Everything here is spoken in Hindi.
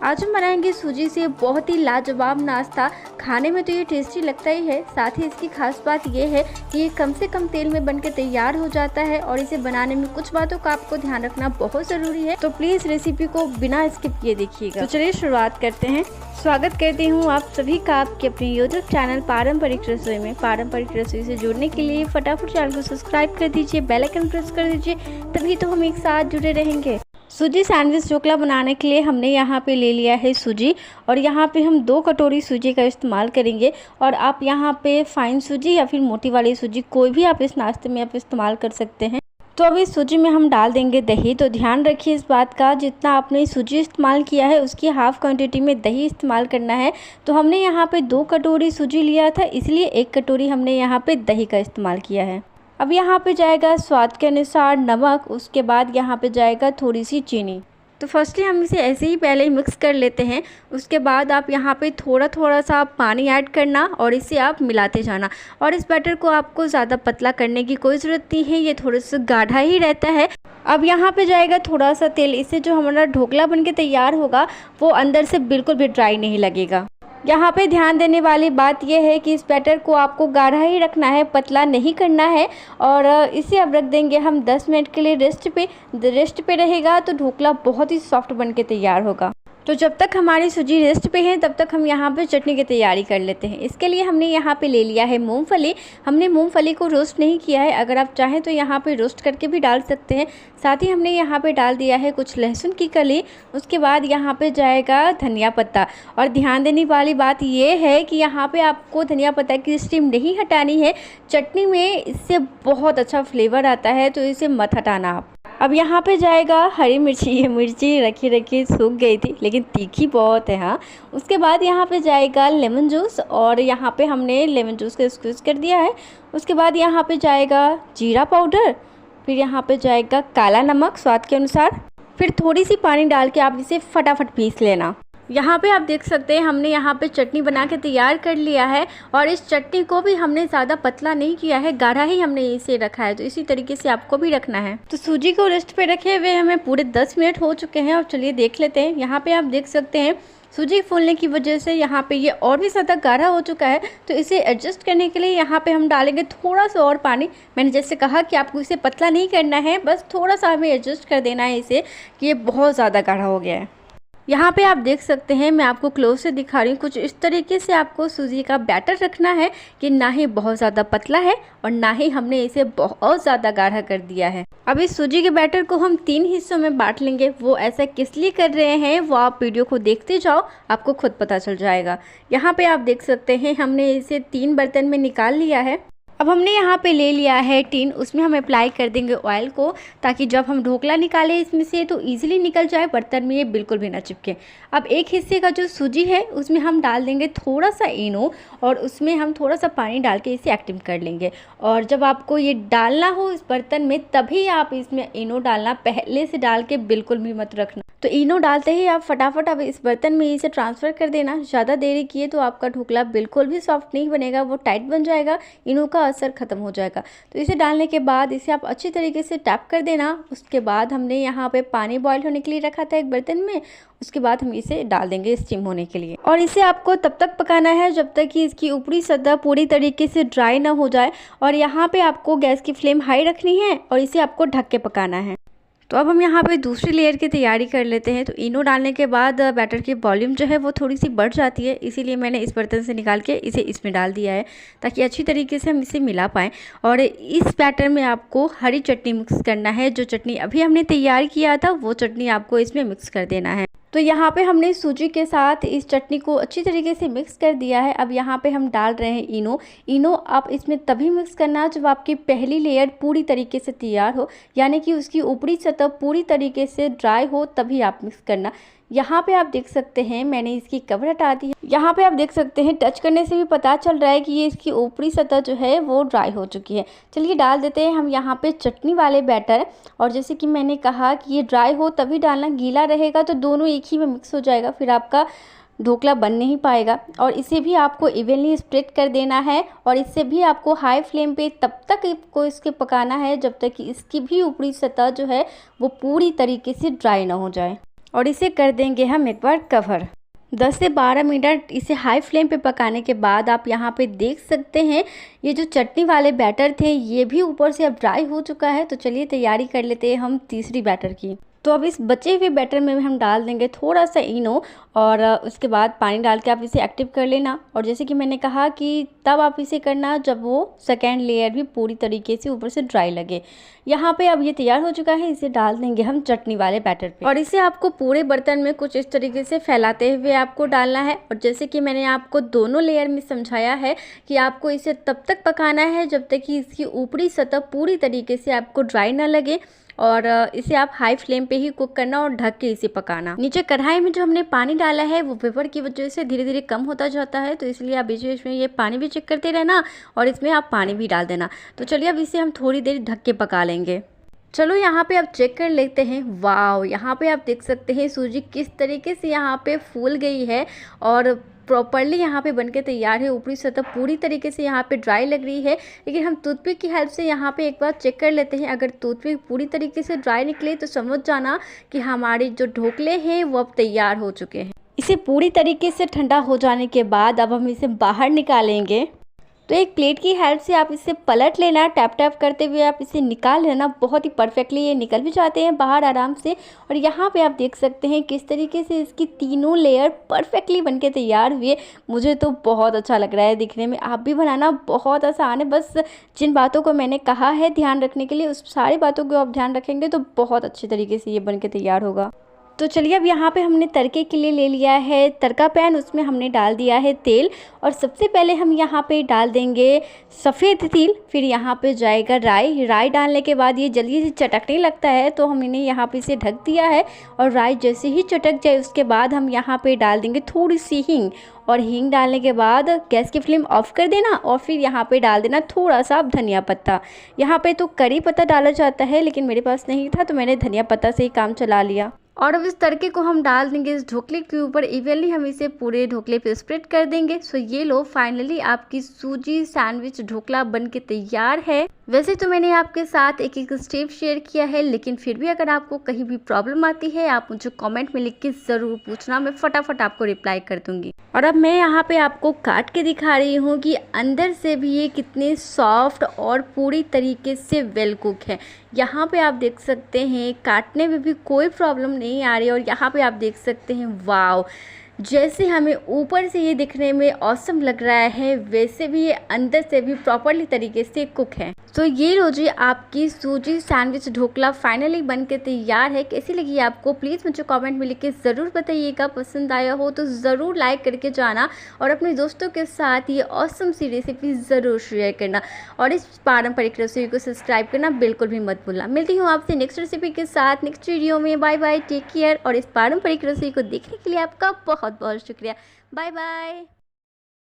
आज हम बनाएंगे सूजी से बहुत ही लाजवाब नाश्ता। खाने में तो ये टेस्टी लगता ही है, साथ ही इसकी खास बात ये है कि ये कम से कम तेल में बनकर तैयार हो जाता है और इसे बनाने में कुछ बातों का आपको ध्यान रखना बहुत ज़रूरी है। तो प्लीज़ रेसिपी को बिना स्किप किए देखिएगा। तो चलिए शुरुआत करते हैं। स्वागत करती हूँ आप सभी का आपके अपने यूट्यूब चैनल पारंपरिक रसोई में। पारंपरिक रसोई से जुड़ने के लिए फटाफट चैनल को सब्सक्राइब कर दीजिए, बेल आइकन प्रेस कर दीजिए, तभी तो हम एक साथ जुड़े रहेंगे। सूजी सैंडविच ढोकला बनाने के लिए हमने यहाँ पे ले लिया है सूजी, और यहाँ पे हम 2 कटोरी सूजी का इस्तेमाल करेंगे। और आप यहाँ पे फाइन सूजी या फिर मोटी वाली सूजी कोई भी आप इस नाश्ते में आप इस्तेमाल कर सकते हैं। तो अभी सूजी में हम डाल देंगे दही। तो ध्यान रखिए इस बात का, जितना आपने सूजी इस्तेमाल किया है उसकी हाफ क्वांटिटी में दही इस्तेमाल करना है। तो हमने यहाँ पे 2 कटोरी सूजी लिया था, इसलिए 1 कटोरी हमने यहाँ पे दही का इस्तेमाल किया है। अब यहाँ पे जाएगा स्वाद के अनुसार नमक, उसके बाद यहाँ पे जाएगा थोड़ी सी चीनी। तो फर्स्टली हम इसे ऐसे ही पहले ही मिक्स कर लेते हैं। उसके बाद आप यहाँ पे थोड़ा थोड़ा सा पानी ऐड करना और इसे आप मिलाते जाना। और इस बैटर को आपको ज़्यादा पतला करने की कोई ज़रूरत नहीं है, ये थोड़ा सा गाढ़ा ही रहता है। अब यहाँ पे जाएगा थोड़ा सा तेल, इससे जो हमारा ढोकला बनके तैयार होगा वो अंदर से बिल्कुल भी ड्राई नहीं लगेगा। यहाँ पे ध्यान देने वाली बात यह है कि इस बैटर को आपको गाढ़ा ही रखना है, पतला नहीं करना है। और इसे अब रख देंगे हम 10 मिनट के लिए रेस्ट पे रहेगा तो ढोकला बहुत ही सॉफ्ट बन के तैयार होगा। तो जब तक हमारी सूजी रेस्ट पे है तब तक हम यहाँ पे चटनी की तैयारी कर लेते हैं। इसके लिए हमने यहाँ पे ले लिया है मूंगफली। हमने मूंगफली को रोस्ट नहीं किया है, अगर आप चाहें तो यहाँ पे रोस्ट करके भी डाल सकते हैं। साथ ही हमने यहाँ पे डाल दिया है कुछ लहसुन की कली। उसके बाद यहाँ पे जाएगा धनिया पत्ता। और ध्यान देने वाली बात ये है कि यहाँ पे आपको धनिया पत्ता की स्टीम नहीं हटानी है। चटनी में इससे बहुत अच्छा फ्लेवर आता है, तो इसे मत हटाना आप। अब यहाँ पे जाएगा हरी मिर्ची। ये मिर्ची रखी सूख गई थी, लेकिन तीखी बहुत है। हाँ, उसके बाद यहाँ पे जाएगा लेमन जूस, और यहाँ पे हमने लेमन जूस को स्क्वीज़ कर दिया है। उसके बाद यहाँ पे जाएगा जीरा पाउडर, फिर यहाँ पे जाएगा काला नमक स्वाद के अनुसार, फिर थोड़ी सी पानी डाल के आप इसे फटाफट पीस लेना। यहाँ पे आप देख सकते हैं हमने यहाँ पे चटनी बना के तैयार कर लिया है। और इस चटनी को भी हमने ज़्यादा पतला नहीं किया है, गाढ़ा ही हमने इसे रखा है। तो इसी तरीके से आपको भी रखना है। तो सूजी को रेस्ट पे रखे हुए हमें पूरे 10 मिनट हो चुके हैं, और चलिए देख लेते हैं। यहाँ पे आप देख सकते हैं सूजी फूलने की वजह से यहाँ पे ये और भी ज़्यादा गाढ़ा हो चुका है। तो इसे एडजस्ट करने के लिए यहाँ पे हम डालेंगे थोड़ा सा और पानी। मैंने जैसे कहा कि आपको इसे पतला नहीं करना है, बस थोड़ा सा हमें एडजस्ट कर देना है इसे, कि ये बहुत ज़्यादा गाढ़ा हो गया है। यहाँ पे आप देख सकते हैं, मैं आपको क्लोज से दिखा रही हूँ। कुछ इस तरीके से आपको सूजी का बैटर रखना है कि ना ही बहुत ज़्यादा पतला है और ना ही हमने इसे बहुत ज़्यादा गाढ़ा कर दिया है। अब इस सूजी के बैटर को हम 3 हिस्सों में बांट लेंगे। वो ऐसा किस लिए कर रहे हैं वो आप वीडियो को देखते जाओ, आपको खुद पता चल जाएगा। यहाँ पे आप देख सकते हैं हमने इसे 3 बर्तन में निकाल लिया है। अब हमने यहाँ पे ले लिया है टीन, उसमें हम अप्लाई कर देंगे ऑयल को, ताकि जब हम ढोकला निकालें इसमें से तो इजीली निकल जाए, बर्तन में ये बिल्कुल भी ना चिपके। अब एक हिस्से का जो सूजी है उसमें हम डाल देंगे थोड़ा सा इनो, और उसमें हम थोड़ा सा पानी डाल के इसे एक्टिव कर लेंगे। और जब आपको ये डालना हो इस बर्तन में तभी आप इसमें इनो डालना, पहले से डाल के बिल्कुल भी मत रखना। तो इनो डालते ही आप फटाफट अब इस बर्तन में इसे ट्रांसफ़र कर देना। ज़्यादा देरी किए तो आपका ढोकला बिल्कुल भी सॉफ्ट नहीं बनेगा, वो टाइट बन जाएगा, इनो का असर ख़त्म हो जाएगा। तो इसे डालने के बाद इसे आप अच्छी तरीके से टैप कर देना। उसके बाद हमने यहाँ पे पानी बॉईल होने के लिए रखा था एक बर्तन में, उसके बाद हम इसे डाल देंगे स्टीम होने के लिए। और इसे आपको तब तक पकाना है जब तक कि इसकी ऊपरी सतह पूरी तरीके से ड्राई ना हो जाए। और यहाँ पे आपको गैस की फ्लेम हाई रखनी है और इसे आपको ढक के पकाना है। तो अब हम यहाँ पे दूसरी लेयर की तैयारी कर लेते हैं। तो इनो डालने के बाद बैटर की वॉल्यूम जो है वो थोड़ी सी बढ़ जाती है, इसीलिए मैंने इस बर्तन से निकाल के इसे इसमें डाल दिया है, ताकि अच्छी तरीके से हम इसे मिला पाएँ। और इस बैटर में आपको हरी चटनी मिक्स करना है। जो चटनी अभी हमने तैयार किया था वो चटनी आपको इसमें मिक्स कर देना है। तो यहाँ पे हमने सूजी के साथ इस चटनी को अच्छी तरीके से मिक्स कर दिया है। अब यहाँ पे हम डाल रहे हैं इनो आप इसमें तभी मिक्स करना जब आपकी पहली लेयर पूरी तरीके से तैयार हो, यानी कि उसकी ऊपरी सतह पूरी तरीके से ड्राई हो, तभी आप मिक्स करना। यहाँ पे आप देख सकते हैं मैंने इसकी कवर हटा दी है। यहाँ पे आप देख सकते हैं टच करने से भी पता चल रहा है कि ये इसकी ऊपरी सतह जो है वो ड्राई हो चुकी है। चलिए डाल देते हैं हम यहाँ पे चटनी वाले बैटर। और जैसे कि मैंने कहा कि ये ड्राई हो तभी डालना, गीला रहेगा तो दोनों एक ही में मिक्स हो जाएगा, फिर आपका ढोकला बन नहीं पाएगा। और इसे भी आपको इवनली स्प्रेड कर देना है, और इससे भी आपको हाई फ्लेम पे तब तक इसको इसके पकाना है जब तक कि इसकी भी ऊपरी सतह जो है वो पूरी तरीके से ड्राई ना हो जाए। और इसे कर देंगे हम एक बार कवर। 10 से 12 मिनट इसे हाई फ्लेम पे पकाने के बाद आप यहाँ पे देख सकते हैं ये जो चटनी वाले बैटर थे ये भी ऊपर से अब ड्राई हो चुका है। तो चलिए तैयारी कर लेते हैं हम तीसरी बैटर की। तो अब इस बचे हुए बैटर में हम डाल देंगे थोड़ा सा इनो और उसके बाद पानी डाल के आप इसे एक्टिव कर लेना। और जैसे कि मैंने कहा कि तब आप इसे करना जब वो सेकेंड लेयर भी पूरी तरीके से ऊपर से ड्राई लगे। यहाँ पे अब ये तैयार हो चुका है, इसे डाल देंगे हम चटनी वाले बैटर पे और इसे आपको पूरे बर्तन में कुछ इस तरीके से फैलाते हुए आपको डालना है। और जैसे कि मैंने आपको दोनों लेयर में समझाया है कि आपको इसे तब तक पकाना है जब तक कि इसकी ऊपरी सतह पूरी तरीके से आपको ड्राई ना लगे। और इसे आप हाई फ्लेम पे ही कुक करना और ढक के इसे पकाना। नीचे कढ़ाई में जो हमने पानी डाला है वो वेपर की वजह से धीरे धीरे कम होता जाता है, तो इसलिए आप बीच बीच में ये पानी भी चेक करते रहना और इसमें आप पानी भी डाल देना। तो चलिए अब इसे हम थोड़ी देर ढक के पका लेंगे। चलो यहाँ पे आप चेक कर लेते हैं। वाव, यहाँ पे आप देख सकते हैं सूजी किस तरीके से यहाँ पे फूल गई है और प्रॉपरली यहाँ पे बनके तैयार है। ऊपरी सतह पूरी तरीके से यहाँ पे ड्राई लग रही है, लेकिन हम टूथपिक की हेल्प से यहाँ पे एक बार चेक कर लेते हैं। अगर टूथपिक पूरी तरीके से ड्राई निकले तो समझ जाना कि हमारे जो ढोकले हैं वो अब तैयार हो चुके हैं। इसे पूरी तरीके से ठंडा हो जाने के बाद अब हम इसे बाहर निकालेंगे। तो एक प्लेट की हेल्प से आप इसे पलट लेना, टैप टैप करते हुए आप इसे निकाल लेना। बहुत ही परफेक्टली ये निकल भी जाते हैं बाहर आराम से। और यहाँ पे आप देख सकते हैं किस तरीके से इसकी तीनों लेयर परफेक्टली बनके तैयार हुए। मुझे तो बहुत अच्छा लग रहा है दिखने में। आप भी बनाना बहुत आसान है, बस जिन बातों को मैंने कहा है ध्यान रखने के लिए उस सारी बातों को आप ध्यान रखेंगे तो बहुत अच्छे तरीके से ये बन के तैयार होगा। तो चलिए अब यहाँ पे हमने तड़के के लिए ले लिया है तड़का पैन, उसमें हमने डाल दिया है तेल। और सबसे पहले हम यहाँ पे डाल देंगे सफ़ेद तिल, फिर यहाँ पे जाएगा राई डालने के बाद ये जल्दी से चटकने लगता है तो हमने यहाँ पे इसे ढक दिया है। और राई जैसे ही चटक जाए उसके बाद हम यहाँ पे डाल देंगे थोड़ी सी हींग। और हींग डालने के बाद गैस की फ्लेम ऑफ कर देना और फिर यहाँ पे डाल देना थोड़ा सा धनिया पत्ता। यहाँ पे तो करी पत्ता डाला जाता है लेकिन मेरे पास नहीं था तो मैंने धनिया पत्ता से ही काम चला लिया। और अब इस तड़के को हम डाल देंगे इस ढोकले के ऊपर। इवनली हम इसे पूरे ढोकले पे स्प्रेड कर देंगे। सो ये लो, फाइनली आपकी सूजी सैंडविच ढोकला बन के तैयार है। वैसे तो मैंने आपके साथ एक एक स्टेप शेयर किया है, लेकिन फिर भी अगर आपको कहीं भी प्रॉब्लम आती है आप मुझे कमेंट में लिख के ज़रूर पूछना, मैं फटाफट आपको रिप्लाई कर दूंगी। और अब मैं यहाँ पे आपको काट के दिखा रही हूँ कि अंदर से भी ये कितने सॉफ्ट और पूरी तरीके से वेल कुक है। यहाँ पे आप देख सकते हैं काटने में भी कोई प्रॉब्लम नहीं आ रही। और यहाँ पे आप देख सकते हैं वाव, जैसे हमें ऊपर से ये दिखने में ऑसम लग रहा है वैसे भी ये अंदर से भी प्रॉपरली तरीके से कुक है। तो ये लो जी आपकी सूजी सैंडविच ढोकला फाइनली बन के तैयार है। कैसी लगी आपको प्लीज़ मुझे कमेंट में लिख के ज़रूर बताइएगा। पसंद आया हो तो ज़रूर लाइक करके जाना और अपने दोस्तों के साथ ये ऑसम सी रेसिपी ज़रूर शेयर करना और इस पारंपरिक रेसिपी को सब्सक्राइब करना बिल्कुल भी मत भूलना। मिलती हूँ आपसे नेक्स्ट रेसिपी के साथ नेक्स्ट वीडियो में। Bye bye, take care. और इस पारंपरिक रेसिपी को देखने के लिए आपका बहुत बहुत शुक्रिया। Bye bye.